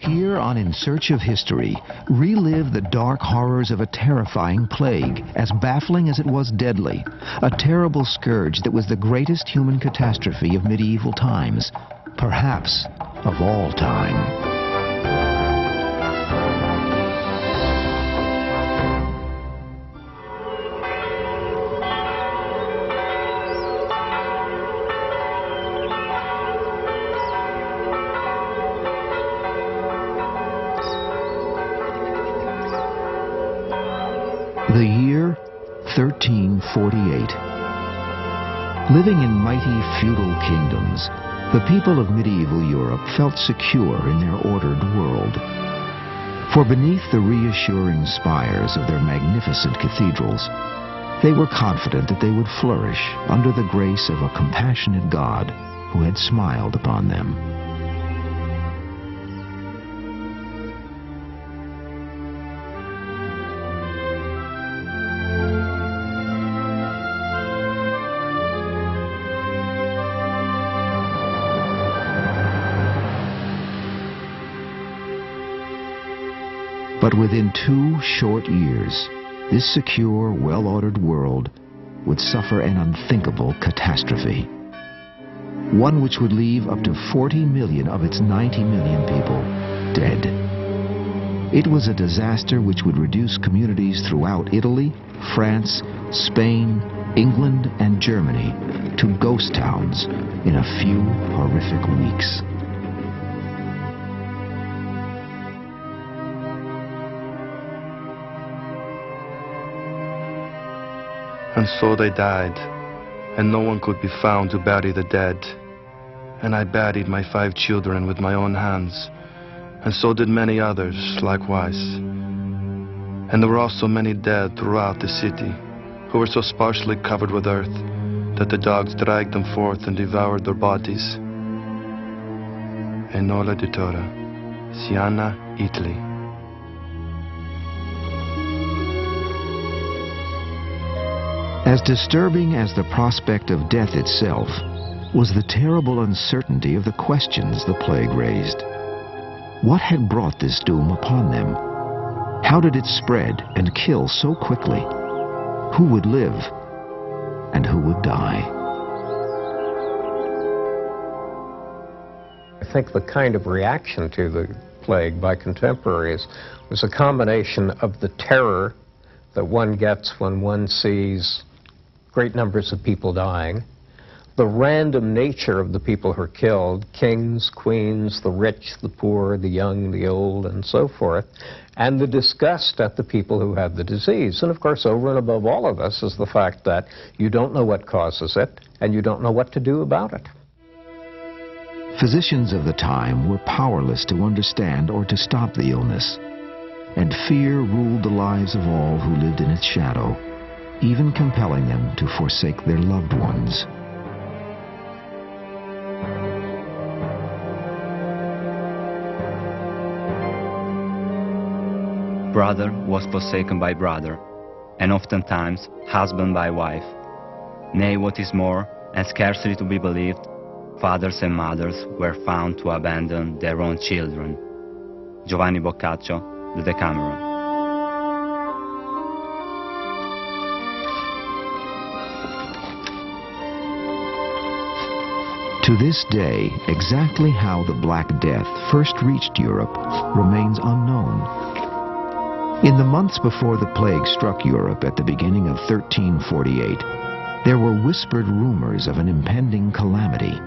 Here on In Search of History, relive the dark horrors of a terrifying plague, as baffling as it was deadly. A terrible scourge that was the greatest human catastrophe of medieval times, perhaps of all time. The year 1348. Living in mighty feudal kingdoms, the people of medieval Europe felt secure in their ordered world. For beneath the reassuring spires of their magnificent cathedrals, they were confident that they would flourish under the grace of a compassionate God who had smiled upon them. But within 2 short years, this secure, well-ordered world would suffer an unthinkable catastrophe. One which would leave up to 40 million of its 90 million people dead. It was a disaster which would reduce communities throughout Italy, France, Spain, England, and Germany to ghost towns in a few horrific weeks. And so they died, and no one could be found to bury the dead. And I buried my 5 children with my own hands, and so did many others likewise. And there were also many dead throughout the city, who were so sparsely covered with earth that the dogs dragged them forth and devoured their bodies. Enola Editora, Siena, Italy. As disturbing as the prospect of death itself was the terrible uncertainty of the questions the plague raised. What had brought this doom upon them? How did it spread and kill so quickly? Who would live and who would die? I think the kind of reaction to the plague by contemporaries was a combination of the terror that one gets when one sees great numbers of people dying, the random nature of the people who are killed, kings, queens, the rich, the poor, the young, the old, and so forth, and the disgust at the people who have the disease. And of course, over and above all of this is the fact that you don't know what causes it, and you don't know what to do about it. Physicians of the time were powerless to understand or to stop the illness, and fear ruled the lives of all who lived in its shadow, even compelling them to forsake their loved ones. Brother was forsaken by brother, and oftentimes husband by wife. Nay, what is more, and scarcely to be believed, fathers and mothers were found to abandon their own children. Giovanni Boccaccio, The Decameron. To this day, exactly how the Black Death first reached Europe remains unknown. In the months before the plague struck Europe at the beginning of 1348, there were whispered rumors of an impending calamity.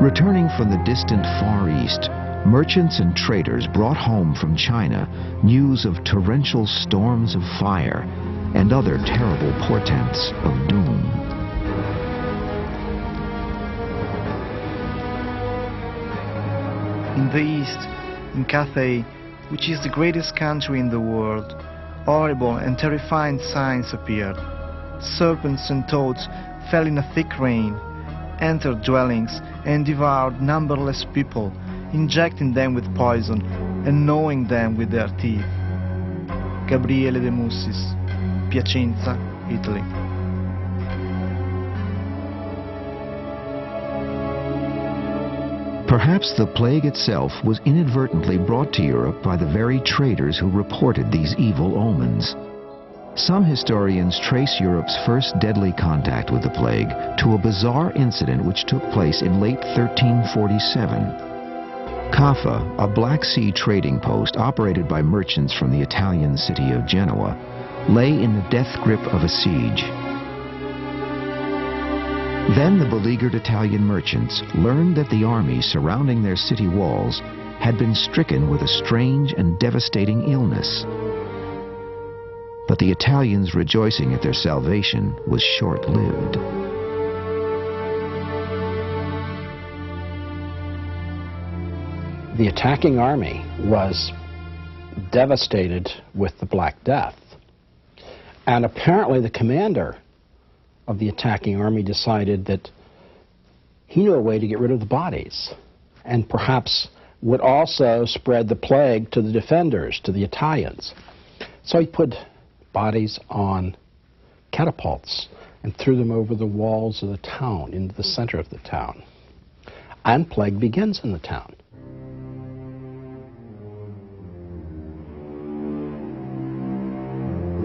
Returning from the distant Far East, merchants and traders brought home from China news of torrential storms of fire and other terrible portents of doom. In the east, in Cathay, which is the greatest country in the world, horrible and terrifying signs appeared. Serpents and toads fell in a thick rain, entered dwellings and devoured numberless people, injecting them with poison and gnawing them with their teeth. Gabriele de Mussis, Piacenza, Italy. Perhaps the plague itself was inadvertently brought to Europe by the very traders who reported these evil omens. Some historians trace Europe's first deadly contact with the plague to a bizarre incident which took place in late 1347. Caffa, a Black Sea trading post operated by merchants from the Italian city of Genoa, lay in the death grip of a siege. Then the beleaguered Italian merchants learned that the army surrounding their city walls had been stricken with a strange and devastating illness. But the Italians' rejoicing at their salvation was short-lived. The attacking army was devastated with the Black Death. And apparently the commander of the attacking army decided that he knew a way to get rid of the bodies, and perhaps would also spread the plague to the defenders, to the Italians. So he put bodies on catapults and threw them over the walls of the town, into the center of the town. And plague begins in the town.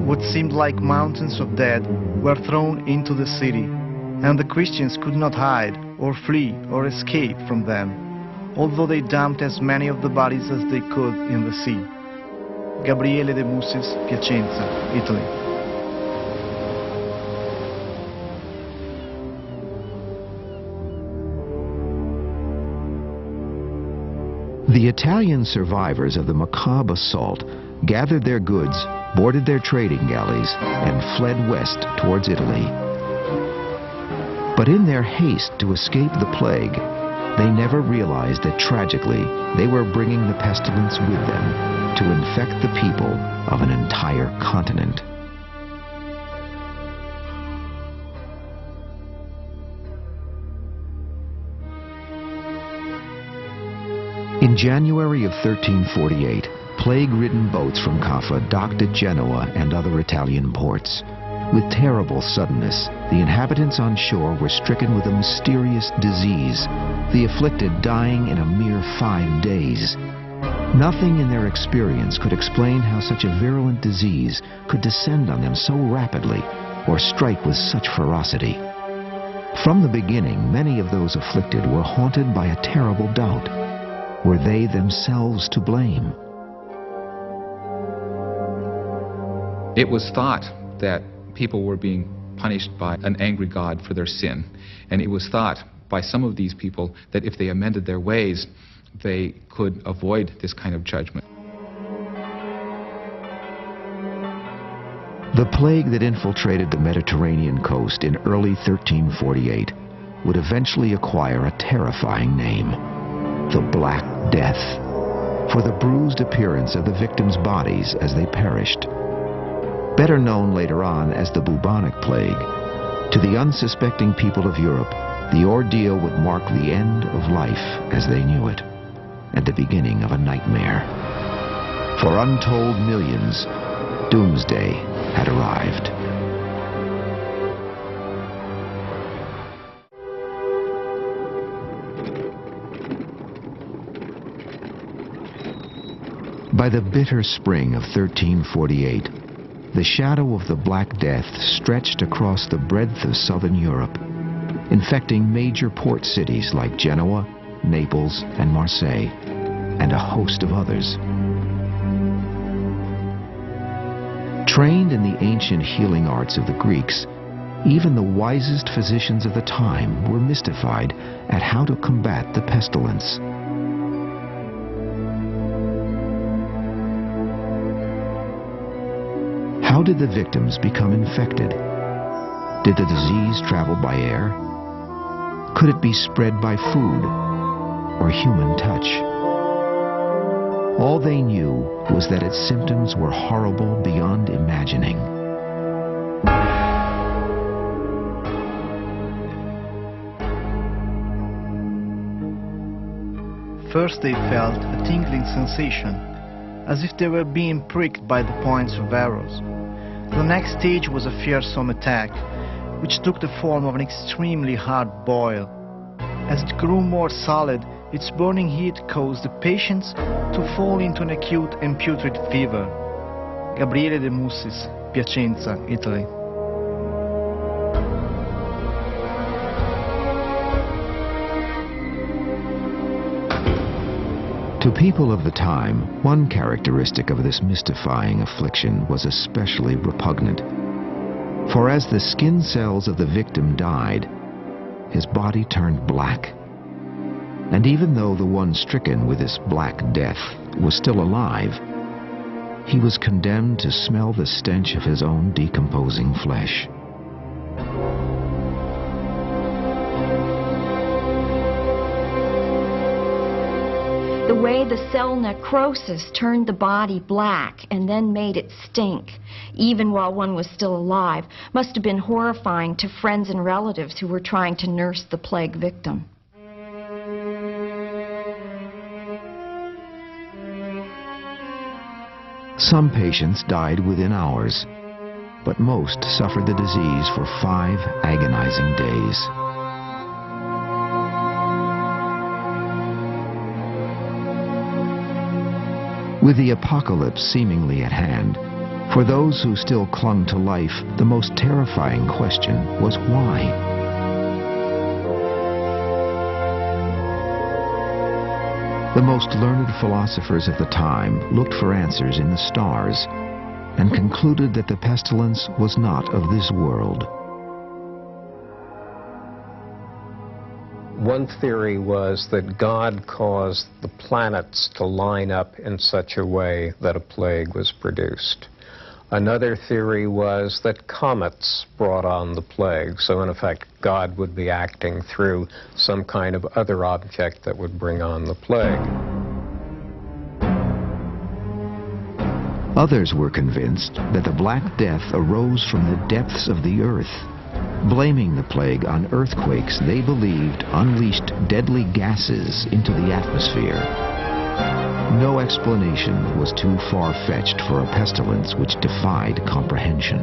What seemed like mountains of dead were thrown into the city, and the Christians could not hide or flee or escape from them, although they dumped as many of the bodies as they could in the sea. Gabriele de Bussis, Piacenza, Italy. The Italian survivors of the macabre assault gathered their goods, boarded their trading galleys, and fled west towards Italy. But in their haste to escape the plague, they never realized that tragically they were bringing the pestilence with them to infect the people of an entire continent. In January of 1348, plague-ridden boats from Caffa docked at Genoa and other Italian ports. With terrible suddenness, the inhabitants on shore were stricken with a mysterious disease, the afflicted dying in a mere 5 days. Nothing in their experience could explain how such a virulent disease could descend on them so rapidly or strike with such ferocity. From the beginning, many of those afflicted were haunted by a terrible doubt. Were they themselves to blame? It was thought that people were being punished by an angry God for their sin. And it was thought by some of these people that if they amended their ways, they could avoid this kind of judgment. The plague that infiltrated the Mediterranean coast in early 1348 would eventually acquire a terrifying name: the Black Death, for the bruised appearance of the victims' bodies as they perished. Better known later on as the bubonic plague, to the unsuspecting people of Europe, the ordeal would mark the end of life as they knew it, and the beginning of a nightmare. For untold millions, doomsday had arrived. By the bitter spring of 1348, the shadow of the Black Death stretched across the breadth of southern Europe, infecting major port cities like Genoa, Naples, and Marseille, and a host of others. Trained in the ancient healing arts of the Greeks, even the wisest physicians of the time were mystified at how to combat the pestilence. How did the victims become infected? Did the disease travel by air? Could it be spread by food or human touch? All they knew was that its symptoms were horrible beyond imagining. First they felt a tingling sensation, as if they were being pricked by the points of arrows. The next stage was a fearsome attack, which took the form of an extremely hard boil. As it grew more solid, Its burning heat caused the patients to fall into an acute and putrid fever. Gabriele De Mussis, Piacenza, Italy. To people of the time, one characteristic of this mystifying affliction was especially repugnant. For as the skin cells of the victim died, his body turned black. And even though the one stricken with this black death was still alive, he was condemned to smell the stench of his own decomposing flesh. The way the cell necrosis turned the body black and then made it stink, even while one was still alive, must have been horrifying to friends and relatives who were trying to nurse the plague victim. Some patients died within hours, but most suffered the disease for 5 agonizing days. With the apocalypse seemingly at hand, for those who still clung to life, the most terrifying question was why? The most learned philosophers of the time looked for answers in the stars and concluded that the pestilence was not of this world. One theory was that God caused the planets to line up in such a way that a plague was produced. Another theory was that comets brought on the plague, so in effect God would be acting through some kind of other object that would bring on the plague. Others were convinced that the Black Death arose from the depths of the earth. Blaming the plague on earthquakes they believed unleashed deadly gases into the atmosphere. No explanation was too far-fetched for a pestilence which defied comprehension.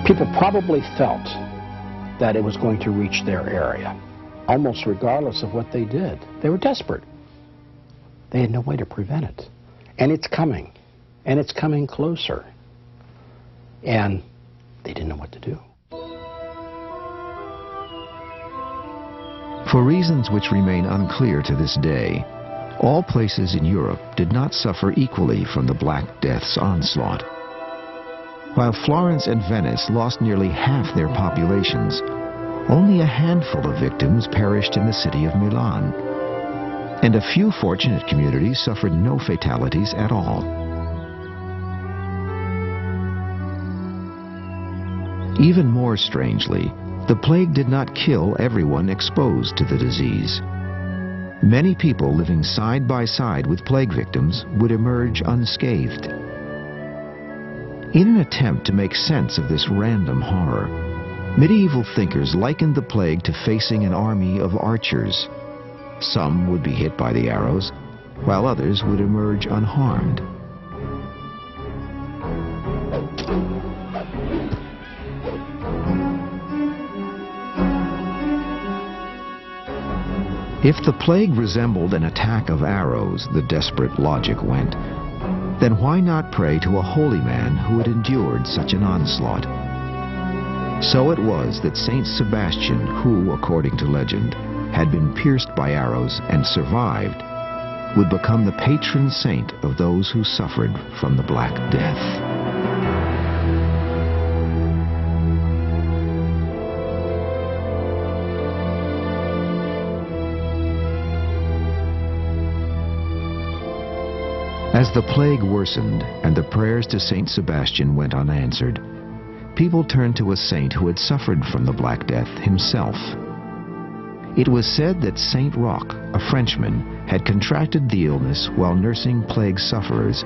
People probably felt that it was going to reach their area, almost regardless of what they did. They were desperate. They had no way to prevent it. And it's coming. And it's coming closer. And they didn't know what to do. For reasons which remain unclear to this day, all places in Europe did not suffer equally from the Black Death's onslaught. While Florence and Venice lost nearly half their populations, only a handful of victims perished in the city of Milan. And a few fortunate communities suffered no fatalities at all. Even more strangely, the plague did not kill everyone exposed to the disease. Many people living side by side with plague victims would emerge unscathed. In an attempt to make sense of this random horror, medieval thinkers likened the plague to facing an army of archers. Some would be hit by the arrows, while others would emerge unharmed. If the plague resembled an attack of arrows, the desperate logic went, then why not pray to a holy man who had endured such an onslaught? So it was that Saint Sebastian, who, according to legend, had been pierced by arrows and survived, would become the patron saint of those who suffered from the Black Death. As the plague worsened and the prayers to Saint Sebastian went unanswered, people turned to a saint who had suffered from the Black Death himself. It was said that Saint Roch, a Frenchman, had contracted the illness while nursing plague sufferers,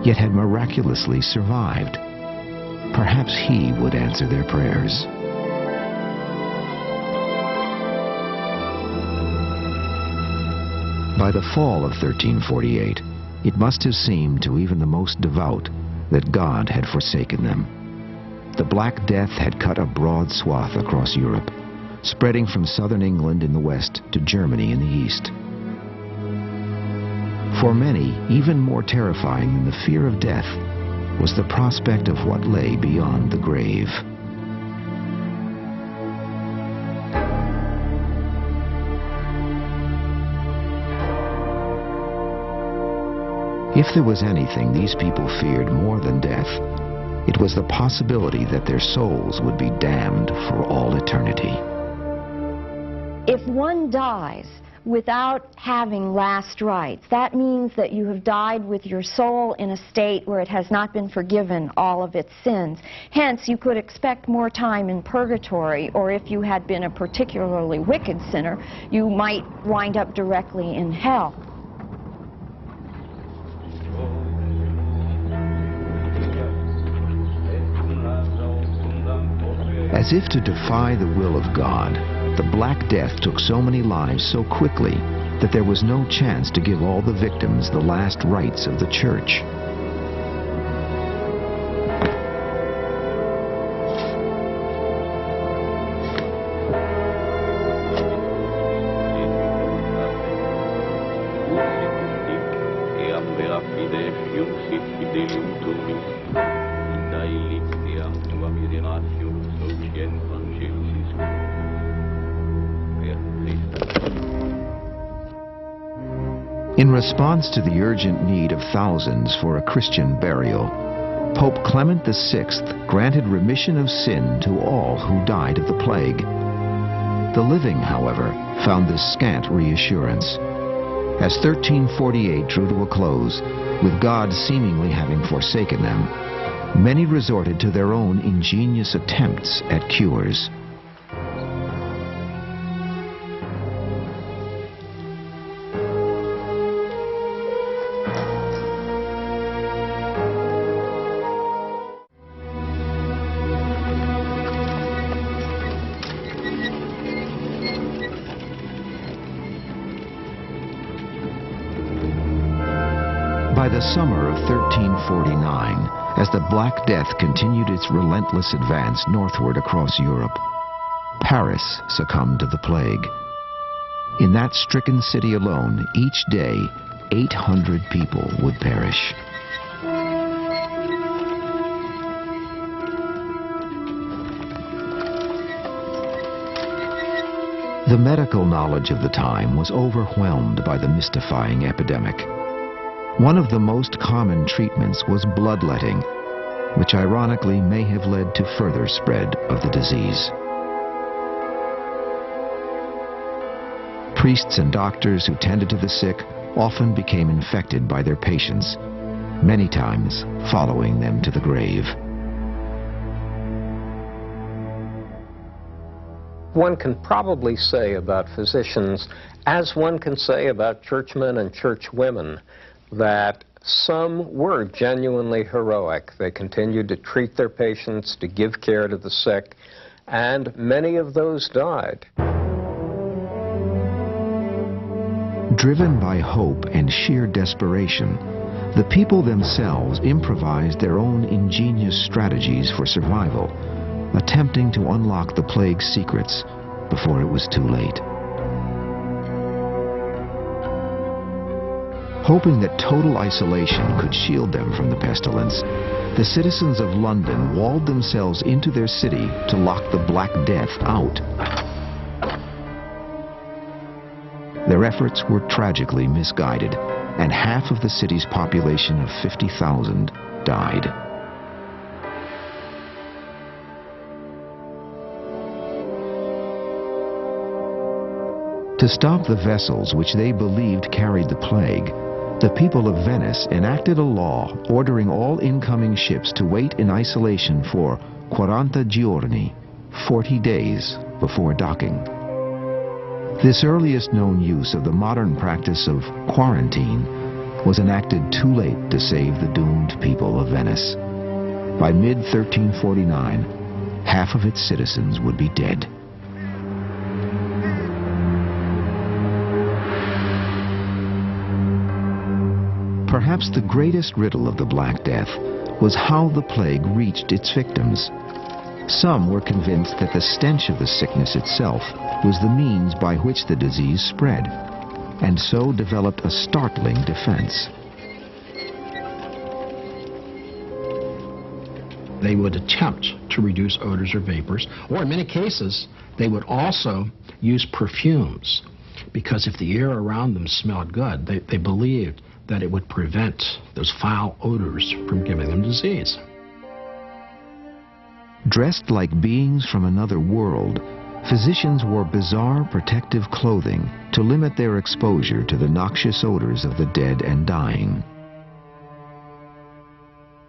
yet had miraculously survived. Perhaps he would answer their prayers. By the fall of 1348, it must have seemed to even the most devout that God had forsaken them. the Black Death had cut a broad swath across Europe, spreading from southern England in the west to Germany in the east. For many, even more terrifying than the fear of death was the prospect of what lay beyond the grave. If there was anything these people feared more than death, it was the possibility that their souls would be damned for all eternity. If one dies without having last rites, that means that you have died with your soul in a state where it has not been forgiven all of its sins. Hence, you could expect more time in purgatory, or if you had been a particularly wicked sinner, you might wind up directly in hell. As if to defy the will of God, the Black Death took so many lives so quickly that there was no chance to give all the victims the last rites of the church. In response to the urgent need of thousands for a Christian burial, Pope Clement VI granted remission of sin to all who died of the plague. The living, however, found this scant reassurance. As 1348 drew to a close, with God seemingly having forsaken them, many resorted to their own ingenious attempts at cures. By the summer of 1349, as the Black Death continued its relentless advance northward across Europe, Paris succumbed to the plague. In that stricken city alone, each day, 800 people would perish. The medical knowledge of the time was overwhelmed by the mystifying epidemic. One of the most common treatments was bloodletting, which ironically may have led to further spread of the disease. Priests and doctors who tended to the sick often became infected by their patients, many times following them to the grave. One can probably say about physicians, as one can say about churchmen and churchwomen, that some were genuinely heroic. They continued to treat their patients, to give care to the sick, and many of those died. Driven by hope and sheer desperation, the people themselves improvised their own ingenious strategies for survival, attempting to unlock the plague's secrets before it was too late. Hoping that total isolation could shield them from the pestilence, the citizens of London walled themselves into their city to lock the Black Death out. Their efforts were tragically misguided, and half of the city's population of 50,000 died. To stop the vessels which they believed carried the plague, the people of Venice enacted a law ordering all incoming ships to wait in isolation for 40 giorni, 40 days, before docking. This earliest known use of the modern practice of quarantine was enacted too late to save the doomed people of Venice. By mid-1349, half of its citizens would be dead. Perhaps the greatest riddle of the Black Death was how the plague reached its victims. Some were convinced that the stench of the sickness itself was the means by which the disease spread, and so developed a startling defense. They would attempt to reduce odors or vapors, or in many cases, they would also use perfumes, because if the air around them smelled good, they believed that it would prevent those foul odors from giving them disease. Dressed like beings from another world, physicians wore bizarre protective clothing to limit their exposure to the noxious odors of the dead and dying.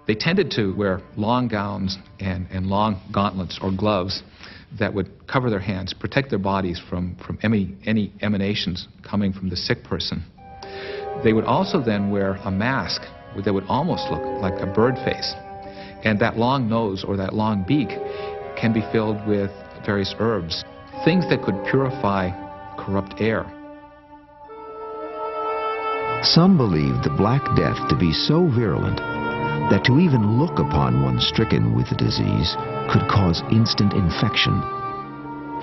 They tended to wear long gowns and long gauntlets or gloves that would cover their hands, protect their bodies from any emanations coming from the sick person. They would also then wear a mask that would almost look like a bird face. And that long nose or that long beak can be filled with various herbs, things that could purify corrupt air. Some believed the Black Death to be so virulent that to even look upon one stricken with the disease could cause instant infection.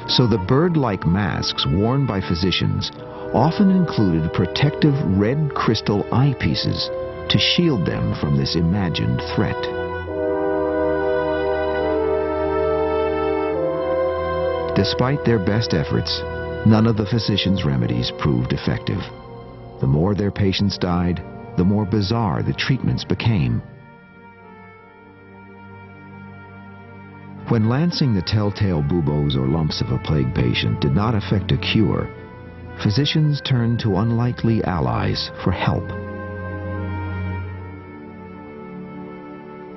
So the bird-like masks worn by physicians often included protective red crystal eyepieces to shield them from this imagined threat. Despite their best efforts, none of the physicians' remedies proved effective. The more their patients died, the more bizarre the treatments became. When lancing the telltale buboes or lumps of a plague patient did not effect a cure, physicians turned to unlikely allies for help.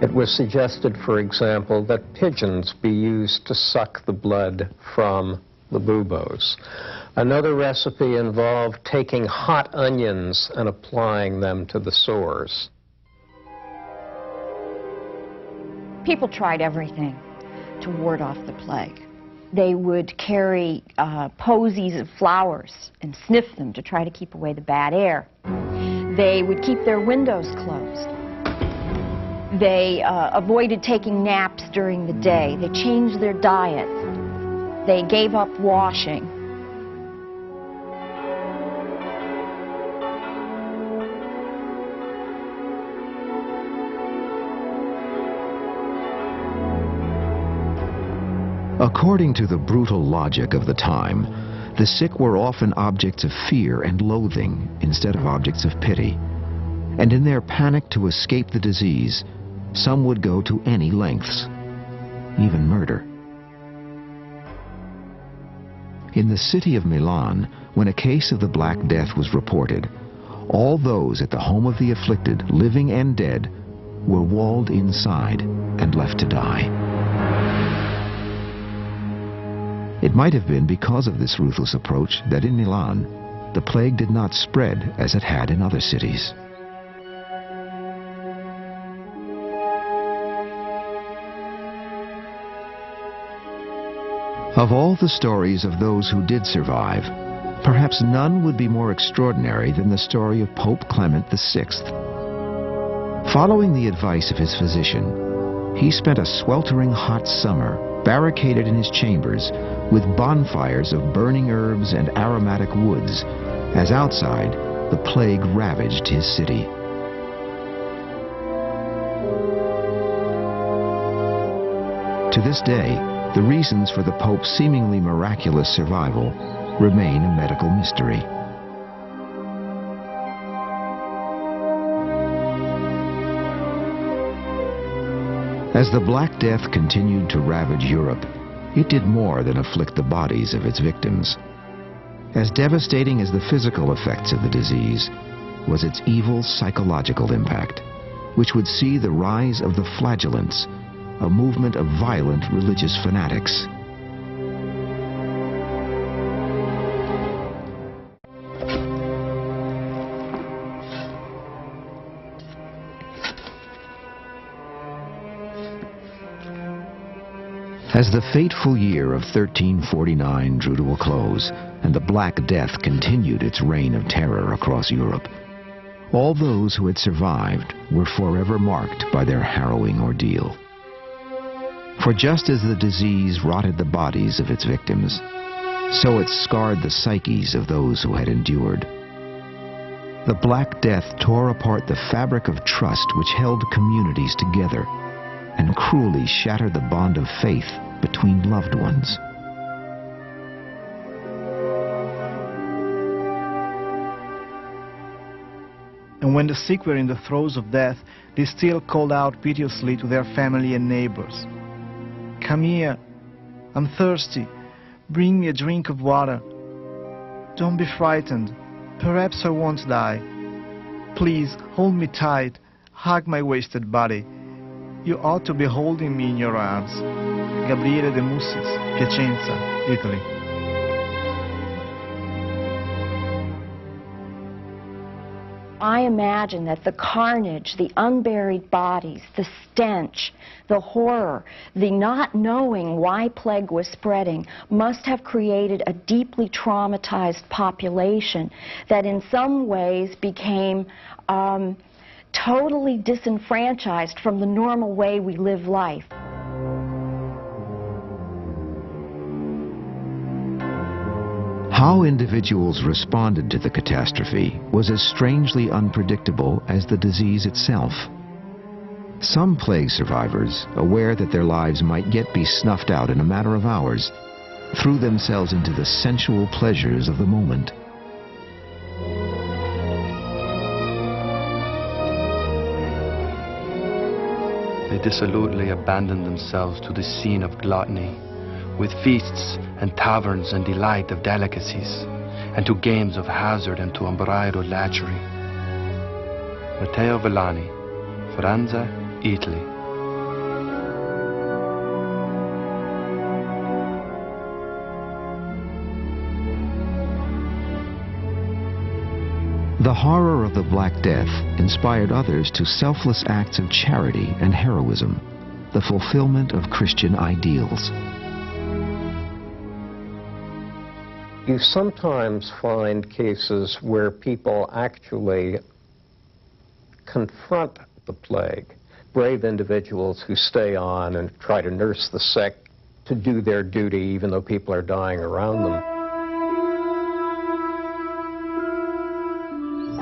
It was suggested, for example, that pigeons be used to suck the blood from the buboes. Another recipe involved taking hot onions and applying them to the sores. People tried everything to ward off the plague. They would carry posies of flowers and sniff them to try to keep away the bad air. They would keep their windows closed. They avoided taking naps during the day. They changed their diet. They gave up washing. According to the brutal logic of the time, the sick were often objects of fear and loathing instead of objects of pity. And in their panic to escape the disease, some would go to any lengths, even murder. In the city of Milan, when a case of the Black Death was reported, all those at the home of the afflicted, living and dead, were walled inside and left to die. It might have been because of this ruthless approach that in Milan, the plague did not spread as it had in other cities. Of all the stories of those who did survive, perhaps none would be more extraordinary than the story of Pope Clement VI. Following the advice of his physician, he spent a sweltering hot summer barricaded in his chambers with bonfires of burning herbs and aromatic woods, as outside the plague ravaged his city. To this day, the reasons for the Pope's seemingly miraculous survival remain a medical mystery. As the Black Death continued to ravage Europe, it did more than afflict the bodies of its victims. As devastating as the physical effects of the disease was its evil psychological impact, which would see the rise of the flagellants, a movement of violent religious fanatics. As the fateful year of 1349 drew to a close, and the Black Death continued its reign of terror across Europe, all those who had survived were forever marked by their harrowing ordeal. For just as the disease rotted the bodies of its victims, so it scarred the psyches of those who had endured. The Black Death tore apart the fabric of trust which held communities together and cruelly shattered the bond of faith between loved ones. And when the sick were in the throes of death, they still called out piteously to their family and neighbors, "Come here, I'm thirsty, bring me a drink of water. Don't be frightened, perhaps I won't die. Please hold me tight, hug my wasted body. You ought to be holding me in your arms." Gabriele de Mussis, Piacenza, Italy. I imagine that the carnage, the unburied bodies, the stench, the horror, the not knowing why plague was spreading must have created a deeply traumatized population that in some ways became totally disenfranchised from the normal way we live life. How individuals responded to the catastrophe was as strangely unpredictable as the disease itself. Some plague survivors, aware that their lives might yet be snuffed out in a matter of hours, threw themselves into the sensual pleasures of the moment. They dissolutely abandoned themselves to the scene of gluttony, with feasts and taverns and delight of delicacies, and to games of hazard and to unbridled lechery. Matteo Villani, Firenze, Italy. The horror of the Black Death inspired others to selfless acts of charity and heroism, the fulfillment of Christian ideals. You sometimes find cases where people actually confront the plague. Brave individuals who stay on and try to nurse the sick, to do their duty even though people are dying around them.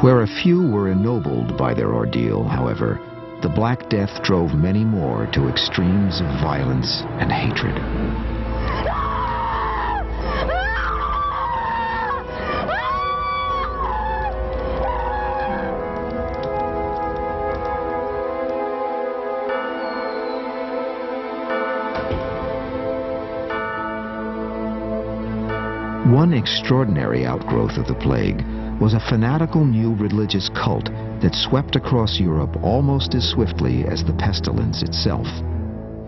Where a few were ennobled by their ordeal, however, the Black Death drove many more to extremes of violence and hatred. One extraordinary outgrowth of the plague was a fanatical new religious cult that swept across Europe almost as swiftly as the pestilence itself.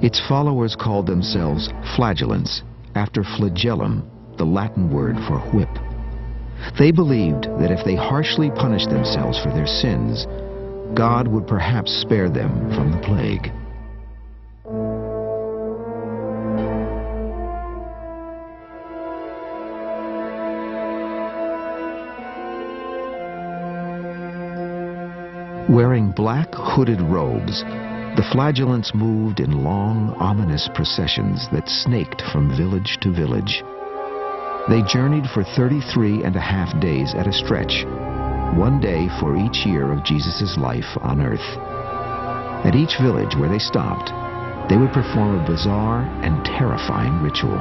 Its followers called themselves flagellants, after flagellum, the Latin word for whip. They believed that if they harshly punished themselves for their sins, God would perhaps spare them from the plague. Wearing black hooded robes, the flagellants moved in long, ominous processions that snaked from village to village. They journeyed for 33.5 days at a stretch, one day for each year of Jesus' life on earth. At each village where they stopped, they would perform a bizarre and terrifying ritual.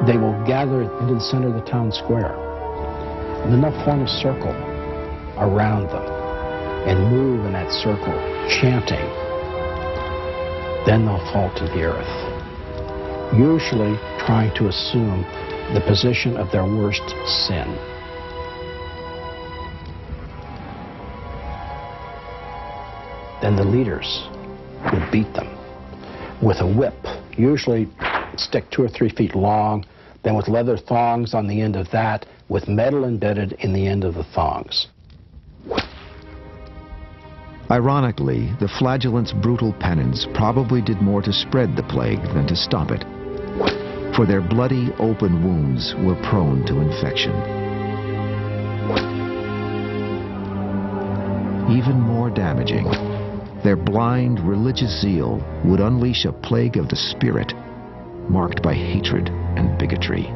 They will gather into the center of the town square, and then they'll form a circle around them and move in that circle, chanting. Then they'll fall to the earth, usually trying to assume the position of their worst sin. Then the leaders would beat them with a whip, usually stick 2 or 3 feet long, then with leather thongs on the end of that, with metal embedded in the end of the thongs. Ironically, the flagellants' brutal penance probably did more to spread the plague than to stop it. for their bloody open wounds were prone to infection. Even more damaging, their blind religious zeal would unleash a plague of the spirit marked by hatred and bigotry.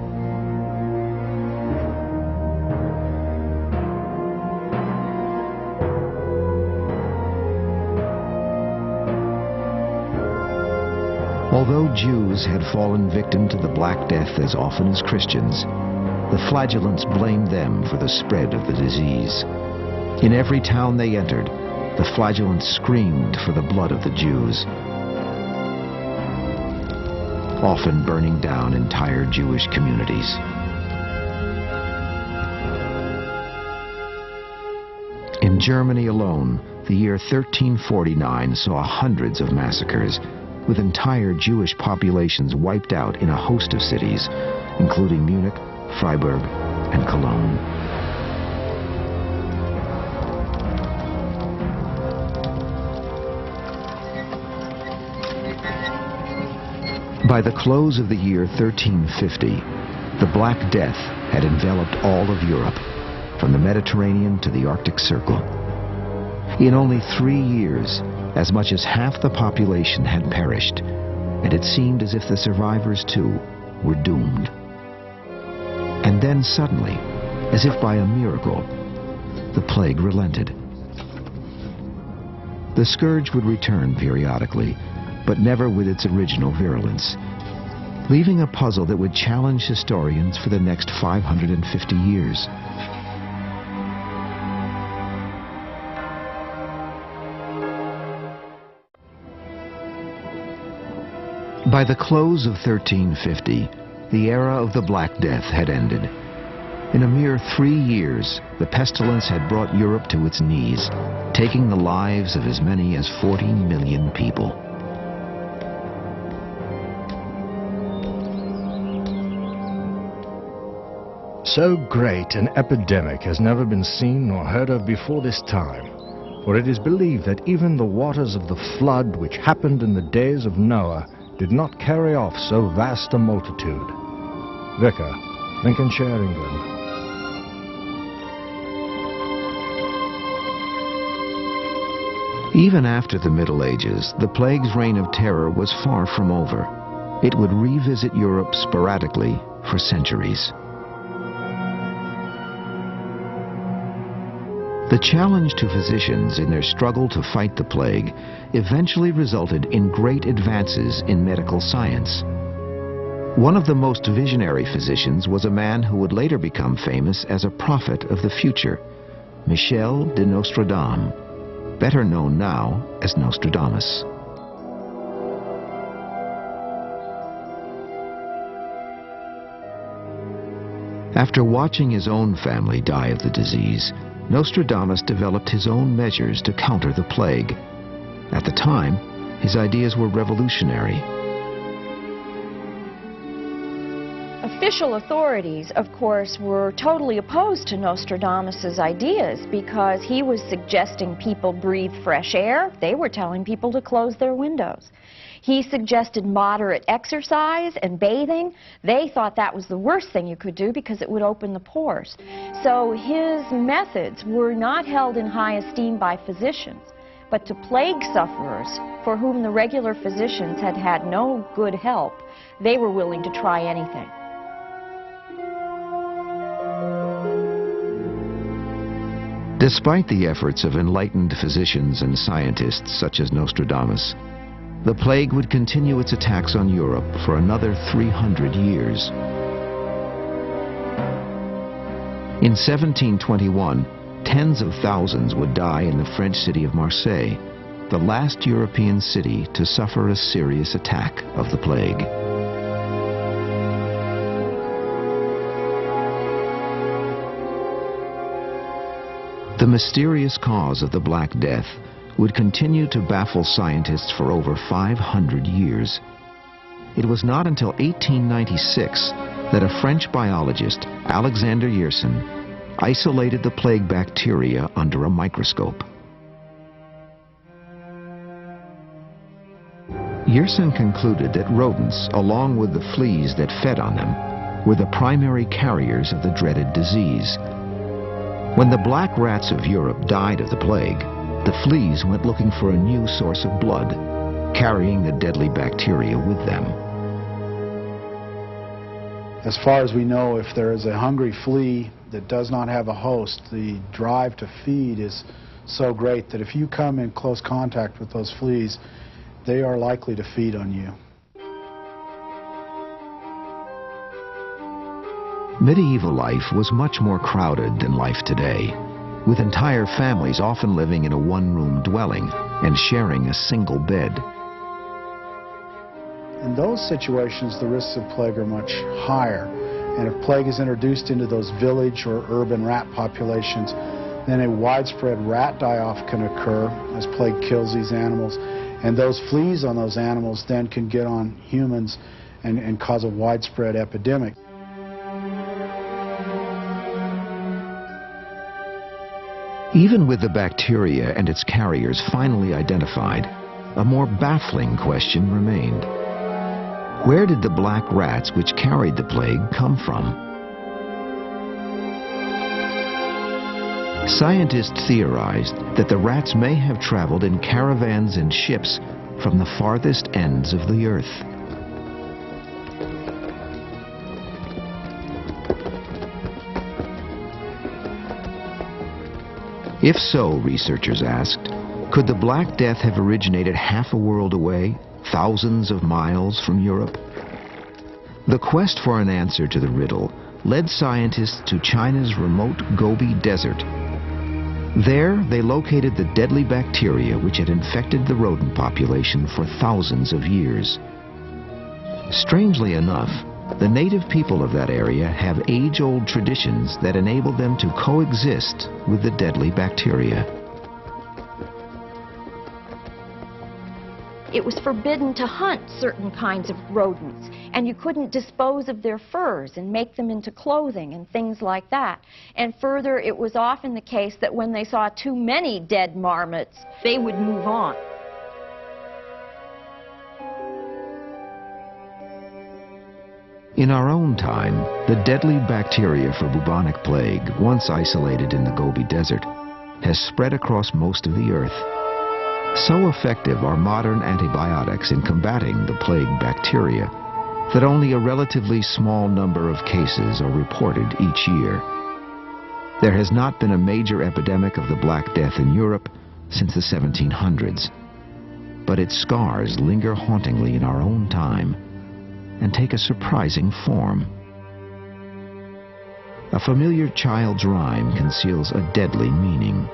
Although Jews had fallen victim to the Black Death as often as Christians, the flagellants blamed them for the spread of the disease. In every town they entered, the flagellants screamed for the blood of the Jews, often burning down entire Jewish communities. In Germany alone, the year 1349 saw hundreds of massacres, with entire Jewish populations wiped out in a host of cities, including Munich, Freiburg, and Cologne. By the close of the year 1350, the Black Death had enveloped all of Europe, from the Mediterranean to the Arctic Circle. In only 3 years, as much as half the population had perished, and it seemed as if the survivors, too, were doomed. And then suddenly, as if by a miracle, the plague relented. The scourge would return periodically, but never with its original virulence, leaving a puzzle that would challenge historians for the next 550 years. By the close of 1350, the era of the Black Death had ended. In a mere 3 years, the pestilence had brought Europe to its knees, taking the lives of as many as 40 million people. So great an epidemic has never been seen nor heard of before this time, for it is believed that even the waters of the flood which happened in the days of Noah did not carry off so vast a multitude. Vicar, Lincolnshire, England. Even after the Middle Ages, the plague's reign of terror was far from over. It would revisit Europe sporadically for centuries. The challenge to physicians in their struggle to fight the plague eventually resulted in great advances in medical science. One of the most visionary physicians was a man who would later become famous as a prophet of the future, Michel de Nostradame, better known now as Nostradamus. After watching his own family die of the disease, Nostradamus developed his own measures to counter the plague. At the time, his ideas were revolutionary. Official authorities, of course, were totally opposed to Nostradamus's ideas because he was suggesting people breathe fresh air. They were telling people to close their windows. He suggested moderate exercise and bathing. They thought that was the worst thing you could do because it would open the pores. So his methods were not held in high esteem by physicians. But to plague sufferers, for whom the regular physicians had had no good help, they were willing to try anything. Despite the efforts of enlightened physicians and scientists such as Nostradamus, the plague would continue its attacks on Europe for another 300 years. In 1721, tens of thousands would die in the French city of Marseille, the last European city to suffer a serious attack of the plague. The mysterious cause of the Black Death would continue to baffle scientists for over 500 years. It was not until 1896 that a French biologist, Alexander Yersin, isolated the plague bacteria under a microscope. Yersin concluded that rodents, along with the fleas that fed on them, were the primary carriers of the dreaded disease. When the black rats of Europe died of the plague, the fleas went looking for a new source of blood, carrying the deadly bacteria with them. As far as we know, if there is a hungry flea that does not have a host, the drive to feed is so great that if you come in close contact with those fleas, they are likely to feed on you. Medieval life was much more crowded than life today, with entire families often living in a one-room dwelling and sharing a single bed. In those situations, the risks of plague are much higher. And if plague is introduced into those village or urban rat populations, then a widespread rat die-off can occur as plague kills these animals. And those fleas on those animals then can get on humans and cause a widespread epidemic. Even with the bacteria and its carriers finally identified, a more baffling question remained. Where did the black rats which carried the plague come from? Scientists theorized that the rats may have traveled in caravans and ships from the farthest ends of the earth. If so, researchers asked, could the Black Death have originated half a world away, thousands of miles from Europe? The quest for an answer to the riddle led scientists to China's remote Gobi Desert. There, they located the deadly bacteria which had infected the rodent population for thousands of years. Strangely enough, the native people of that area have age-old traditions that enable them to coexist with the deadly bacteria. It was forbidden to hunt certain kinds of rodents, and you couldn't dispose of their furs and make them into clothing and things like that. And further, it was often the case that when they saw too many dead marmots, they would move on. In our own time, the deadly bacteria for bubonic plague, once isolated in the Gobi Desert, has spread across most of the earth. So effective are modern antibiotics in combating the plague bacteria that only a relatively small number of cases are reported each year. There has not been a major epidemic of the Black Death in Europe since the 1700s, but its scars linger hauntingly in our own time and take a surprising form. A familiar child's rhyme conceals a deadly meaning.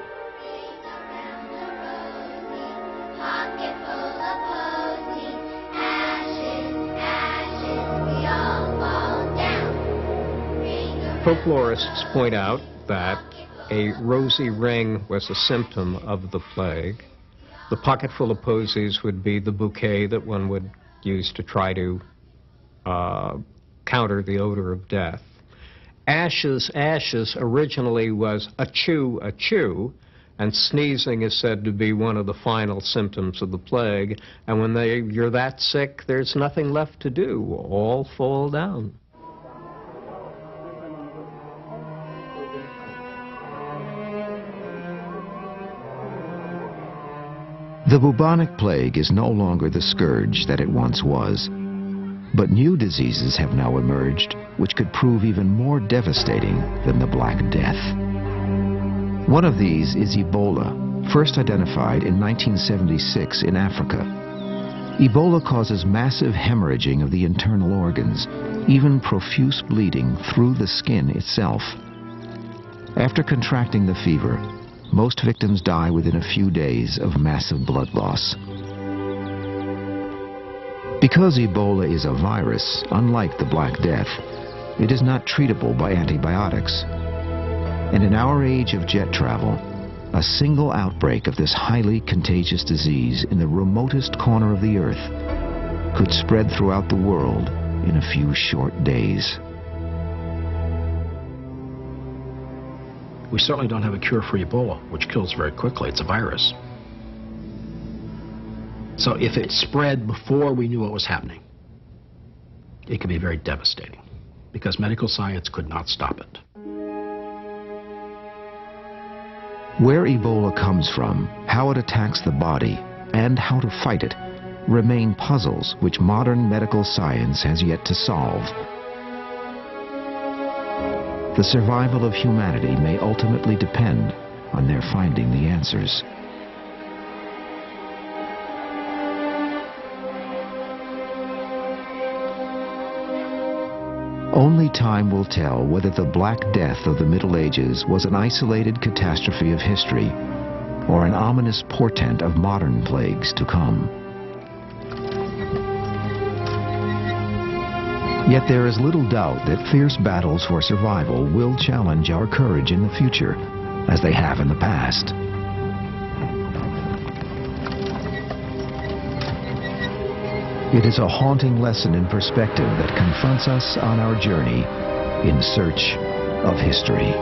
Folklorists point out that a rosy ring was a symptom of the plague. The pocketful of posies would be the bouquet that one would use to try to counter the odor of death. Ashes, ashes originally was achoo, and sneezing is said to be one of the final symptoms of the plague. And when you're that sick, there's nothing left to do. All fall down. The bubonic plague is no longer the scourge that it once was. But new diseases have now emerged, which could prove even more devastating than the Black Death. One of these is Ebola, first identified in 1976 in Africa. Ebola causes massive hemorrhaging of the internal organs, even profuse bleeding through the skin itself. After contracting the fever, most victims die within a few days of massive blood loss. Because Ebola is a virus, unlike the Black Death, it is not treatable by antibiotics. And in our age of jet travel, a single outbreak of this highly contagious disease in the remotest corner of the earth could spread throughout the world in a few short days. We certainly don't have a cure for Ebola, which kills very quickly. It's a virus. So if it spread before we knew what was happening, it could be very devastating, because medical science could not stop it. Where Ebola comes from, how it attacks the body, and how to fight it remain puzzles which modern medical science has yet to solve. The survival of humanity may ultimately depend on their finding the answers. Only time will tell whether the Black Death of the Middle Ages was an isolated catastrophe of history or an ominous portent of modern plagues to come. Yet there is little doubt that fierce battles for survival will challenge our courage in the future, as they have in the past. It is a haunting lesson in perspective that confronts us on our journey in search of history.